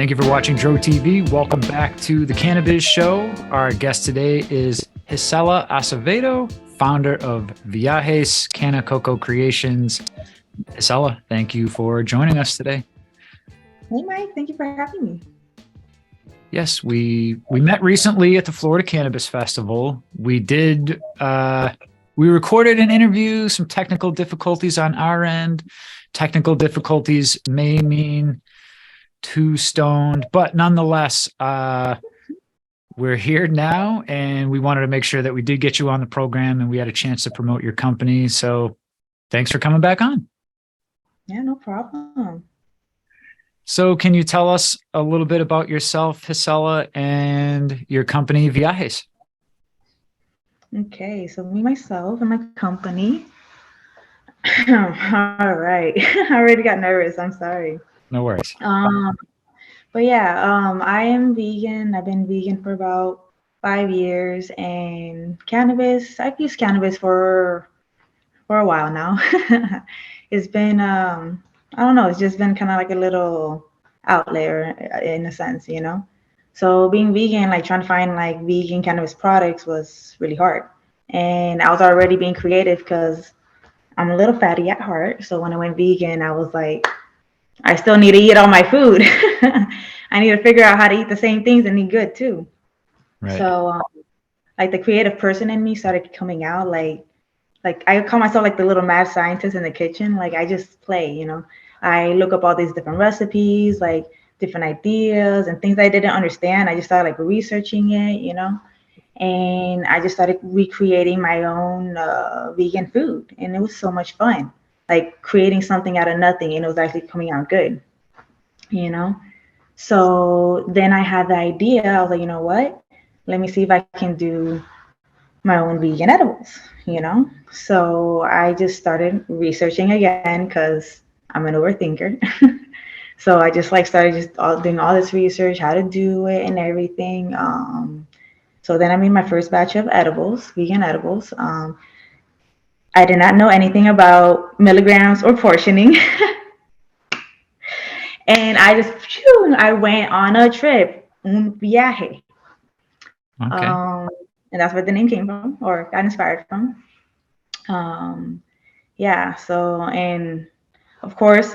Thank you for watching Dro TV. Welcome back to the CannaBiz show. Our guest today is Gisela Acevedo, founder of Viajes CannaCoco Creations. Gisela, thank you for joining us today. Hey, Mike. Thank you for having me. Yes, we met recently at the Florida Cannabis Festival. We recorded an interview, some technical difficulties on our end. Technical difficulties may mean too stoned, but nonetheless, we're here now, and we wanted to make sure that we did get you on the program and we had a chance to promote your company. So thanks for coming back on. Yeah, no problem. So can you tell us a little bit about yourself, Gisela, and your company, Viajes? Okay, so me, myself, and my company. All right. I already got nervous. I'm sorry. No worries. But yeah, I am vegan. I've been vegan for about 5 years, and cannabis. I've used cannabis for a while now. It's been I don't know. It's just been kind of like a little outlet in a sense, you know. So being vegan, like trying to find like vegan cannabis products was really hard, and I was already being creative because I'm a little fatty at heart. So when I went vegan, I was like, I still need to eat all my food. I need to figure out how to eat the same things and eat good too. Right. So like the creative person in me started coming out. Like I call myself like the little mad scientist in the kitchen. Like I just play, you know. I look up all these different recipes, like different ideas and things I didn't understand. I just started like researching it, you know. And I just started recreating my own vegan food, and it was so much fun. Like creating something out of nothing, and it was actually coming out good, you know. So then I had the idea. I was like, you know what? Let me see if I can do my own vegan edibles, you know. So I just started researching again because I'm an overthinker. So I just like started doing all this research, how to do it and everything. So then I made my first batch of edibles, vegan edibles. I did not know anything about milligrams or portioning. And I went on a trip, un viaje. Okay. And that's where the name came from, or got inspired from. Yeah, so, and of course,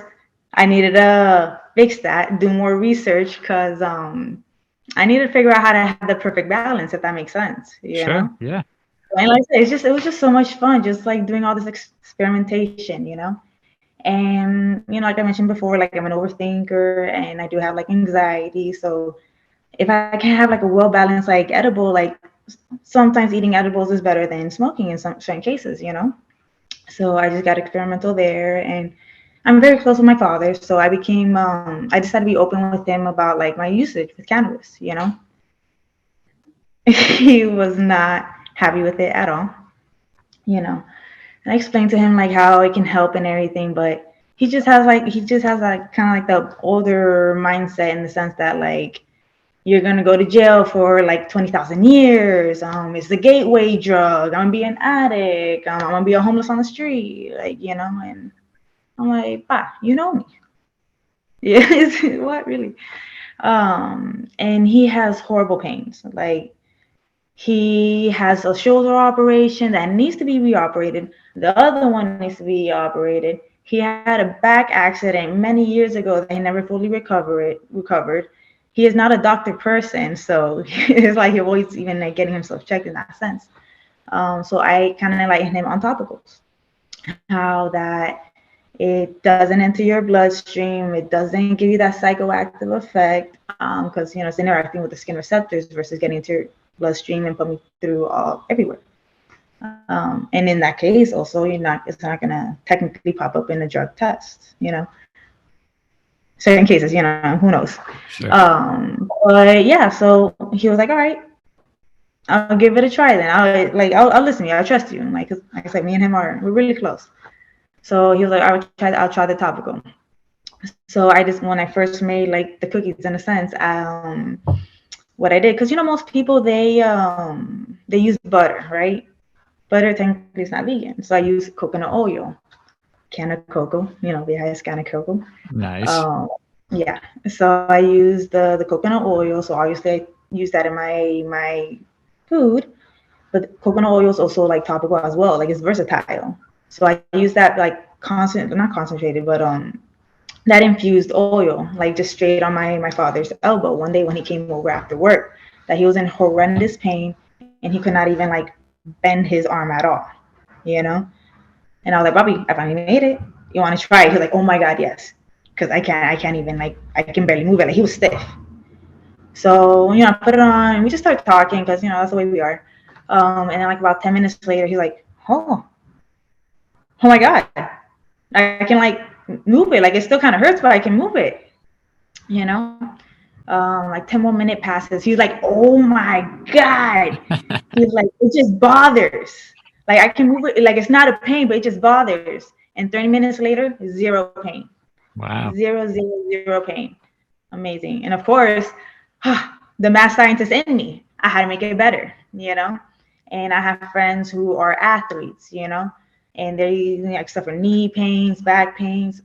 I needed to fix that, do more research, because I needed to figure out how to have the perfect balance, if that makes sense, you know? Yeah. And like I said, it was just so much fun, just like doing all this experimentation, you know? And, you know, like I mentioned before, like I'm an overthinker and I do have like anxiety. So if I can have like a well-balanced like edible, like sometimes eating edibles is better than smoking in some certain cases, you know? So I just got experimental there, and I'm very close with my father. So I decided to be open with him about like my usage with cannabis, you know? He was not happy with it at all, you know? And I explained to him like how it can help and everything, but he just has like kind of like the older mindset in the sense that like you're gonna go to jail for like 20,000 years. It's the gateway drug. I'm gonna be an addict. I'm gonna be a homeless on the street, like, you know. And I'm like, "Pa, you know me." Yeah, what really? And he has horrible pains. Like he has a shoulder operation that needs to be reoperated. The other one needs to be operated. He had a back accident many years ago that he never fully recovered. He is not a doctor person, so it's like he avoids even like getting himself checked in that sense. So I kind of like him on topicals, how that it doesn't enter your bloodstream, it doesn't give you that psychoactive effect, because you know it's interacting with the skin receptors versus getting into your bloodstream and pumping through everywhere. And in that case, also it's not gonna technically pop up in a drug test, you know. Certain cases, you know, who knows. Sure. But yeah, so he was like, all right, I'll give it a try then. I'll listen to you. I trust you. And like I said, me and him we're really close. So he was like, I'll try the topical. So when I first made like the cookies in a sense, what I did, because you know most people they use butter, right? Butter technically is not vegan, so I use coconut oil, CannaCoco, you know, Viajes CannaCoco. Nice. Yeah. So I use the coconut oil. So obviously I use that in my food, but coconut oil is also like topical as well. Like it's versatile. So I use that like not concentrated, but that infused oil, like just straight on my father's elbow one day when he came over after work, that he was in horrendous pain and he could not even like bend his arm at all, you know? And I was like, Bobby, I finally made it. You want to try it? He's like, oh my God, yes. Because I can't even like, I can barely move it. Like he was stiff. So, I put it on and we just started talking because, that's the way we are. And then like about 10 minutes later, he's like, oh my God, I can like move it. Like it still kind of hurts, but I can move it, you know? Like 10 more minute passes. He's like, oh my God. He's like, it just bothers. Like I can move it. Like it's not a pain, but it just bothers. And 30 minutes later, zero pain. Wow. Zero pain. Amazing. And of course, the math scientist in me, I had to make it better, And I have friends who are athletes, and they're using like stuff for knee pains, back pains.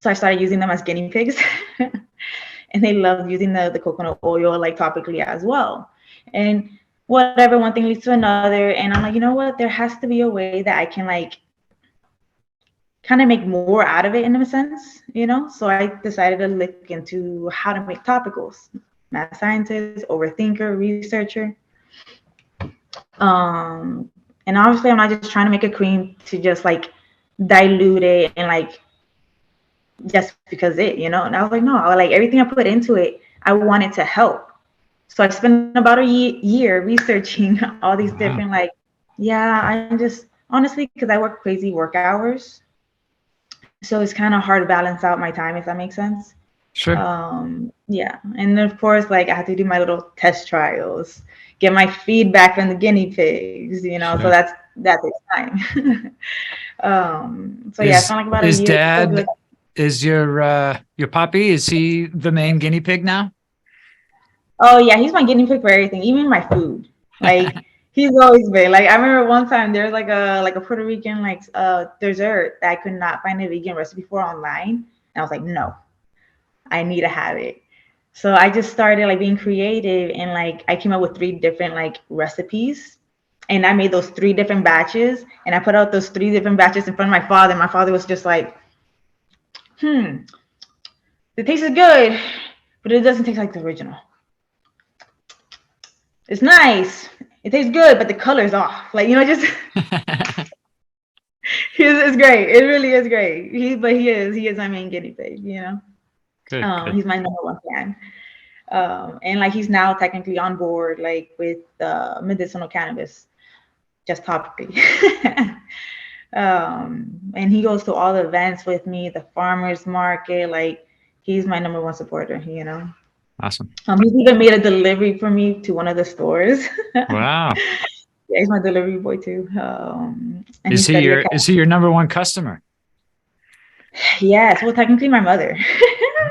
So I started using them as guinea pigs. And they love using the coconut oil like topically as well. And whatever, one thing leads to another. And I'm like, you know what? There has to be a way that I can like kind of make more out of it in a sense, So I decided to look into how to make topicals. Math scientist, overthinker, researcher. And obviously I'm not just trying to make a cream to just like dilute it and like just because and I was like, no, like everything I put into it, I want it to help. So I spent about a year researching all these different I'm just honestly, because I work crazy work hours, so it's kind of hard to balance out my time, if that makes sense. Sure. Yeah, and of course, like I have to do my little test trials, get my feedback from the guinea pigs, Sure. So that takes time. So yeah, it's not like about a year. Dad, is your puppy, is he the main guinea pig now? Oh yeah, he's my guinea pig for everything, even my food. Like he's always been like, I remember one time there was like a Puerto Rican like dessert that I could not find a vegan recipe for online, and I was like, no, I need to have it. So I just started like being creative, and like I came up with 3 different like recipes, and I made those 3 different batches, and I put out those 3 different batches in front of my father. My father was just like, the taste is good, but it doesn't taste like the original. It's nice. It tastes good, but the color's off. Like, just it's great. It really is great. He is my main guinea pig, Good, good. He's my number 1 fan. And like he's now technically on board like with medicinal cannabis, just topically. And he goes to all the events with me, the farmers market. Like he's my number 1 supporter, Awesome. He's even made a delivery for me to one of the stores. Wow. Yeah, he's my delivery boy too. And is he your number 1 customer? Yes, well, technically my mother.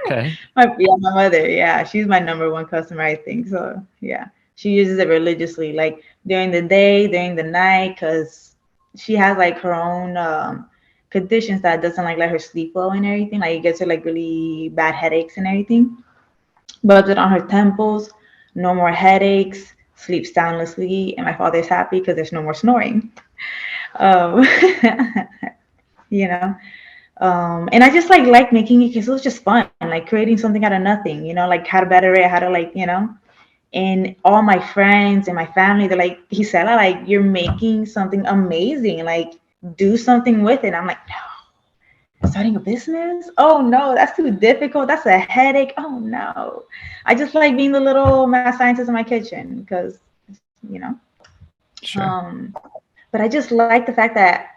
Okay. my mother. Yeah, she's my number 1 customer, I think. So yeah, she uses it religiously, like during the day, during the night, because she has like her own conditions that doesn't like let her sleep well and everything. Like it gets her like really bad headaches and everything. Rubs it on her temples, no more headaches, sleeps soundlessly, and my father's happy because there's no more snoring. And I just like making it because it was just fun, like creating something out of nothing, like how to better it, how to like, and all my friends and my family, they're like, Gisela, like you're making something amazing, like do something with it. I'm like, no. Starting a business? Oh no, that's too difficult. That's a headache. Oh no. I just like being the little math scientist in my kitchen because, Sure. But I just like the fact that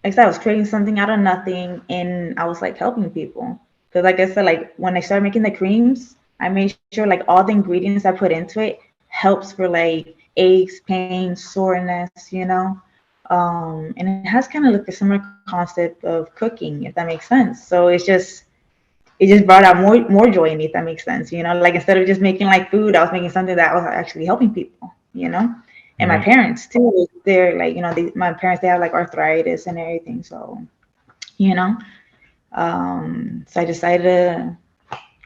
like I said, I was creating something out of nothing and I was like helping people. Because like I said, like when I started making the creams, I made sure like all the ingredients I put into it helps for like aches, pain, soreness, and it has kind of like a similar concept of cooking, if that makes sense. So it just brought out more joy in me, if that makes sense. Like instead of just making like food, I was making something that was actually helping people, And my parents too, they're like, my parents, they have like arthritis and everything. So, so I decided to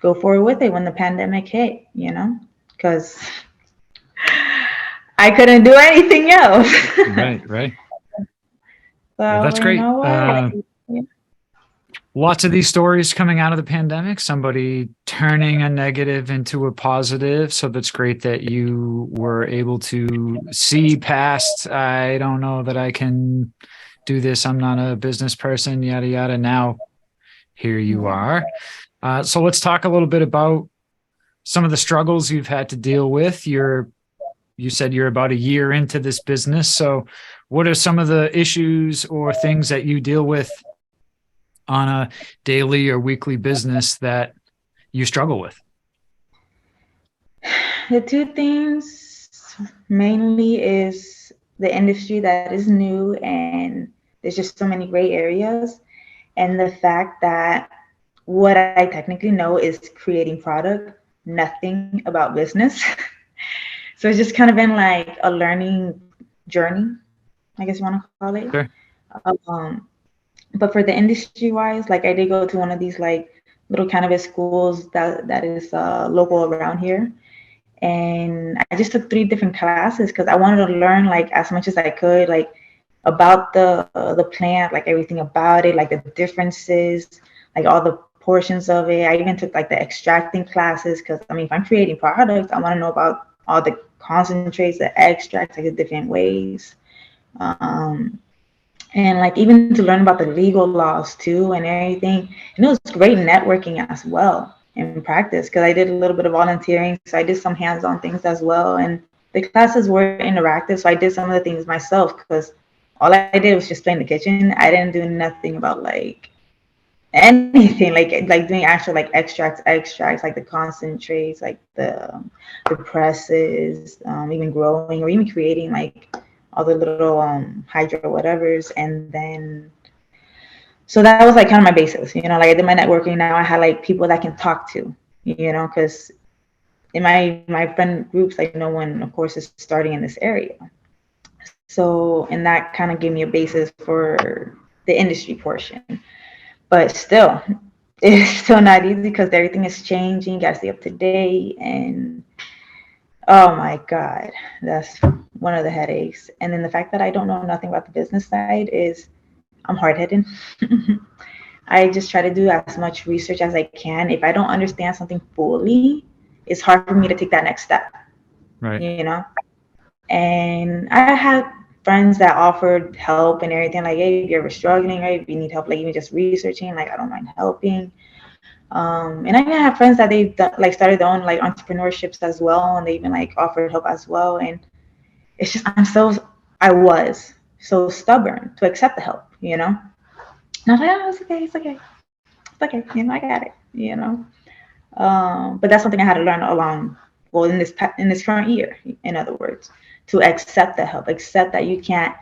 go forward with it when the pandemic hit, you know, because I couldn't do anything else. Right, right. Well, So that's you great. know what? Yeah. Lots of these stories coming out of the pandemic, somebody turning a negative into a positive. So that's great that you were able to see past, I don't know that I can do this. I'm not a business person, yada, yada. Now here you are. So let's talk a little bit about some of the struggles you've had to deal with. You said you're about a year into this business. So what are some of the issues or things that you deal with on a daily or weekly business that you struggle with? The two things mainly is the industry that is new and there's just so many gray areas, and the fact that what I technically know is creating product, nothing about business. So it's just kind of been like a learning journey, I guess you want to call it. Sure. But for the industry wise, like I did go to one of these like little cannabis schools that is local around here, and I just took 3 different classes because I wanted to learn like as much as I could, like about the plant, like everything about it, like the differences, like all the portions of it. I even took like the extracting classes because I mean, if I'm creating products, I want to know about all the concentrates, the extracts, like the different ways. Um, and like even to learn about the legal laws too and everything. And it was great networking as well in practice because I did a little bit of volunteering, so I did some hands-on things as well. And the classes were interactive, so I did some of the things myself because all I did was just play in the kitchen. I didn't do nothing about like anything like doing actual like extracts like the concentrates, like the presses, even growing or even creating like all the little hydro whatevers. And then so that was like kind of my basis, you know, like I did my networking. Now I had like people that I can talk to, you know, because in my friend groups, like no one of course is starting in this area. So and that kind of gave me a basis for the industry portion. But still, it's still not easy because everything is changing. You gotta stay up to date, and oh my God, that's one of the headaches. And then the fact that I don't know nothing about the business side is I'm hard-headed. I just try to do as much research as I can. If I don't understand something fully, it's hard for me to take that next step. Right. You know? And I had friends that offered help and everything, like, hey, if you're ever struggling, right? If you need help, like even just researching, like I don't mind helping. And I even have friends that they've done, like started their own like entrepreneurships as well, and they even like offered help as well. And it's just I was so stubborn to accept the help, you know. And I was like, oh, it's okay, you know, I got it, you know. But that's something I had to learn along, well, in this current year, in other words, to accept the help, accept that you can't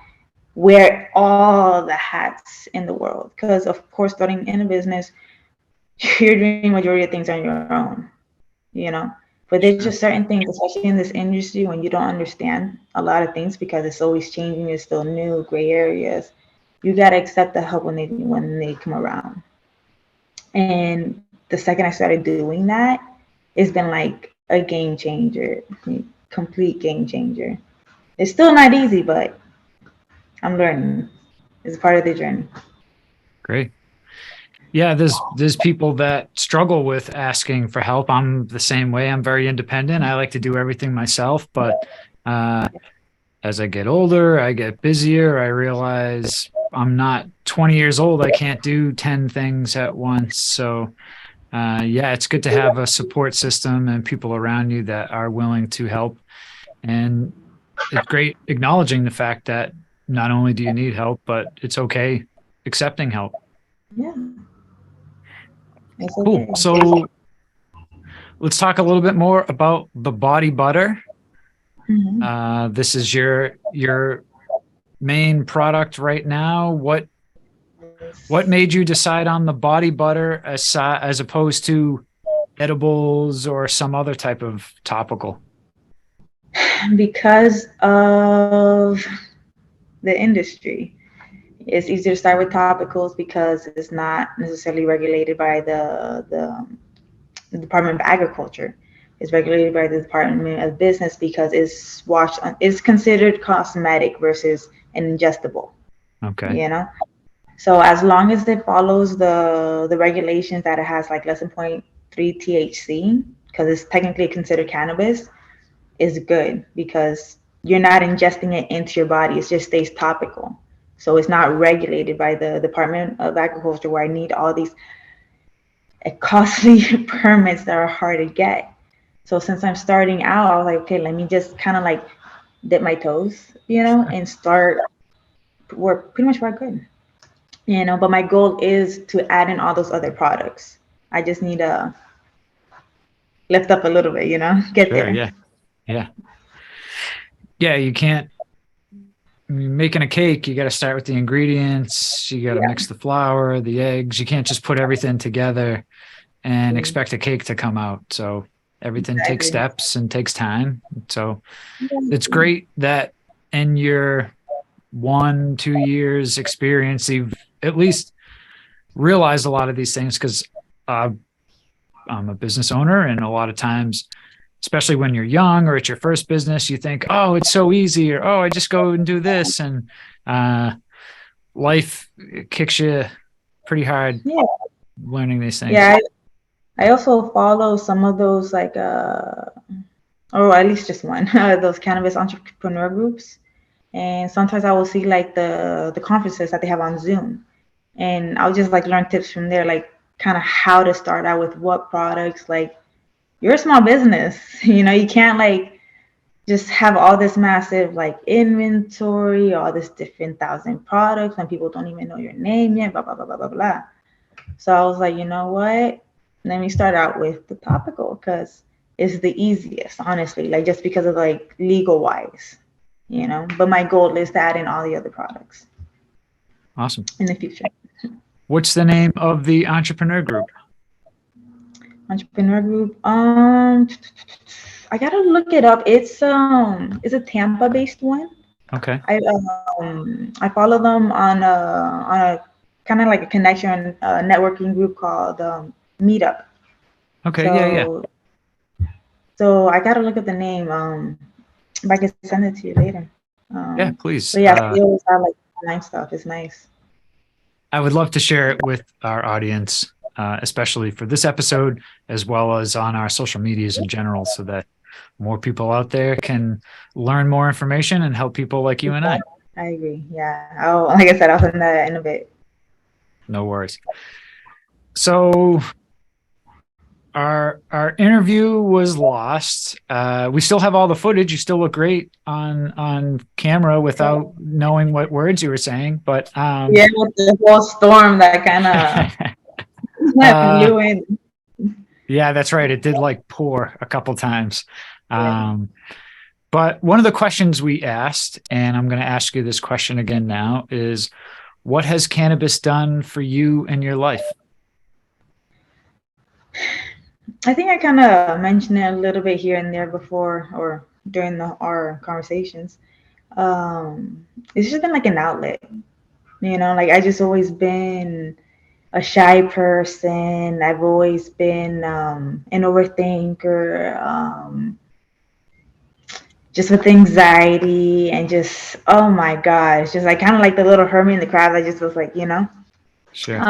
wear all the hats in the world, because of course, starting in a business, you're doing majority of things on your own, you know. But there's just certain things, especially in this industry, when you don't understand a lot of things because it's always changing, it's still new, gray areas. You gotta accept the help when they come around. And the second I started doing that, it's been like a game changer, complete game changer. It's still not easy, but I'm learning. It's part of the journey. Great. Yeah, there's people that struggle with asking for help. I'm the same way. I'm very independent. I like to do everything myself, but as I get older, I get busier. I realize I'm not 20 years old. I can't do 10 things at once. So yeah, it's good to have a support system and people around you that are willing to help. And it's great acknowledging the fact that not only do you need help, but it's okay accepting help. Yeah. It's Cool. okay. So let's talk a little bit more about the body butter. Mhm. This is your main product right now. What made you decide on the body butter as opposed to edibles or some other type of topical? Because of the industry. It's easier to start with topicals because it's not necessarily regulated by the the Department of Agriculture. It's regulated by the Department of Business because it's considered cosmetic versus an ingestible. Okay. You know, so as long as it follows the regulations that it has like less than 0.3 THC, because it's technically considered cannabis, is good because you're not ingesting it into your body. It just stays topical. So it's not regulated by the Department of Agriculture where I need all these costly permits that are hard to get. So since I'm starting out, I was like, okay, let me just kind of like dip my toes, and start pretty much where I could, but my goal is to add in all those other products. I just need to lift up a little bit, get Sure. there. Yeah. Yeah. Yeah. You can't, making a cake, you got to start with the ingredients. You got to mix the flour, the eggs. You can't just put everything together and expect a cake to come out. So everything takes steps and takes time. So it's great that in your 1-2 years experience, you've at least realized a lot of these things, because I'm a business owner, and a lot of times, especially when you're young or it's your first business, you think, oh, it's so easy, or, oh, I just go and do this. And life kicks you pretty hard learning these things. Yeah. I also follow some of those or at least just one, those cannabis entrepreneur groups. And sometimes I will see like the conferences that they have on Zoom. And I'll just like learn tips from there, like kind of how to start out with what products. Like, you're a small business, you can't like just have all this massive like inventory, all this different 1,000 products, and people don't even know your name yet, blah, blah, blah, blah, blah, blah. So I was like, you know what? Let me start out with the topical because it's the easiest, honestly, like just because of like legal wise, but my goal is to add in all the other products. Awesome. In the future. What's the name of the entrepreneur group? Entrepreneur group. I gotta look it up. It's a Tampa based one. Okay. I follow them on a kind of like a connection networking group called Meetup. Okay. So, Yeah. So I gotta look at the name. If I can send it to you later. Yeah, please. But yeah, they always have like online stuff. It's nice. I would love to share it with our audience, especially for this episode, as well as on our social medias in general, so that more people out there can learn more information and help people like you and I. I agree. Yeah. Like I said, I'll send that in a bit. No worries. So our interview was lost. We still have all the footage. You still look great on camera without knowing what words you were saying. But with the whole storm that kind of blew in. Yeah, that's right. It did like pour a couple times. But one of the questions we asked, and I'm going to ask you this question again now, is what has cannabis done for you in your life? I think I kind of mentioned it a little bit here and there before or during our conversations. It's just been like an outlet, like I just always been a shy person. I've always been an overthinker, just with anxiety and just, oh my gosh, just like kind of like the little hermit in the crowd. I just was like, Sure.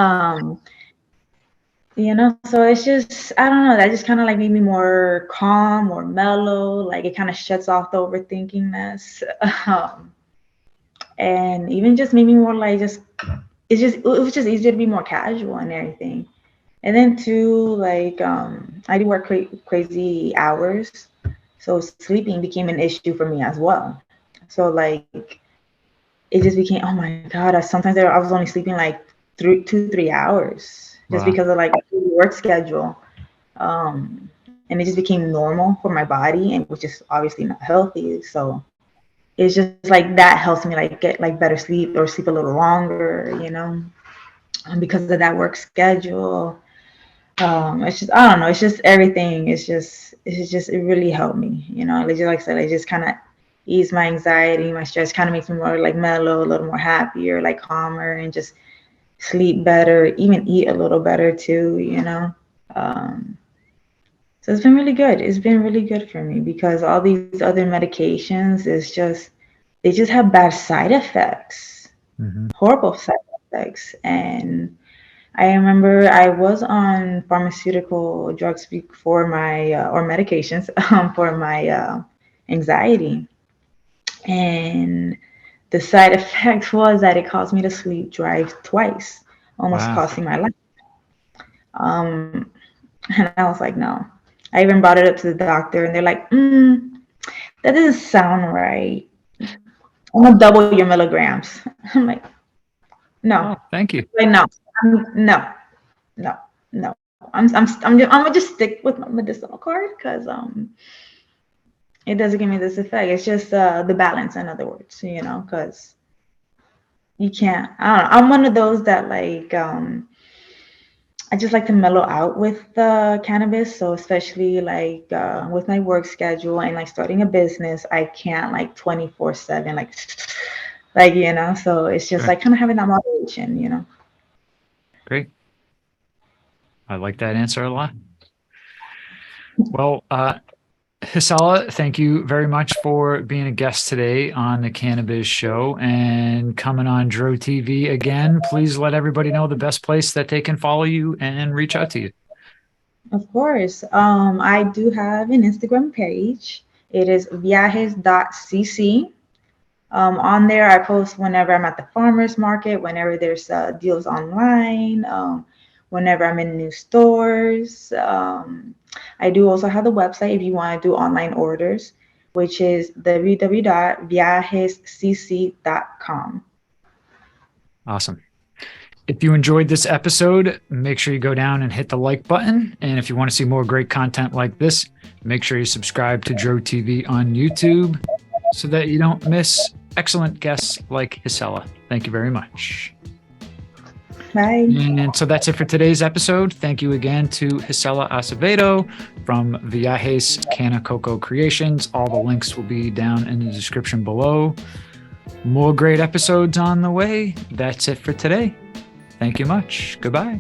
So it's just, I don't know, that just kind of like made me more calm, more mellow. Like it kind of shuts off the overthinkingness. And even just made me more like it was just easier to be more casual and everything. And then too, like, I do work crazy hours. So sleeping became an issue for me as well. So like, it just became, oh my God, sometimes I was only sleeping like 2-3 hours. Just because of like work schedule. And it just became normal for my body, and which is obviously not healthy. So it's just like that helps me like get like better sleep or sleep a little longer, and because of that work schedule. It's just, I don't know, it's just everything. It really helped me, like I said, it just kind of eased my anxiety, my stress, kind of makes me more like mellow, a little more happier, like calmer, and just sleep better, even eat a little better too, So it's been really good. It's been really good for me because all these other medications they just have bad side effects, horrible side effects. And I remember I was on pharmaceutical drugs for my or medications for my anxiety, and the side effect was that it caused me to sleep drive twice, almost Wow. costing my life. And I was like, no. I even brought it up to the doctor, and they're like, that doesn't sound right. I'm gonna double your milligrams. I'm like, no, Oh, thank you. like no, no, no, no. I'm gonna just stick with my medicinal card because it doesn't give me this effect. It's just the balance, in other words, because you can't. I don't know. I'm one of those that like I just like to mellow out with cannabis. So especially like with my work schedule and like starting a business, I can't like 24/7 like. So it's just Sure. like kind of having that moderation. Great. I like that answer a lot. Well, Gisela, thank you very much for being a guest today on the CannaBiz show and coming on Dro TV again. Please let everybody know the best place that they can follow you and reach out to you. Of course. I do have an Instagram page. It is viajes.cc. On there, I post whenever I'm at the farmer's market, whenever there's deals online, whenever I'm in new stores. I do also have the website if you want to do online orders, which is www.viajescc.com. Awesome. If you enjoyed this episode, make sure you go down and hit the like button. And if you want to see more great content like this, make sure you subscribe to Dro TV on YouTube so that you don't miss excellent guests like Gisela. Thank you very much. Bye. And so that's it for today's episode. Thank you again to Gisela Acevedo from Viajes CannaCoco Creations. All the links will be down in the description below. More great episodes on the way. That's it for today. Thank you much. Goodbye.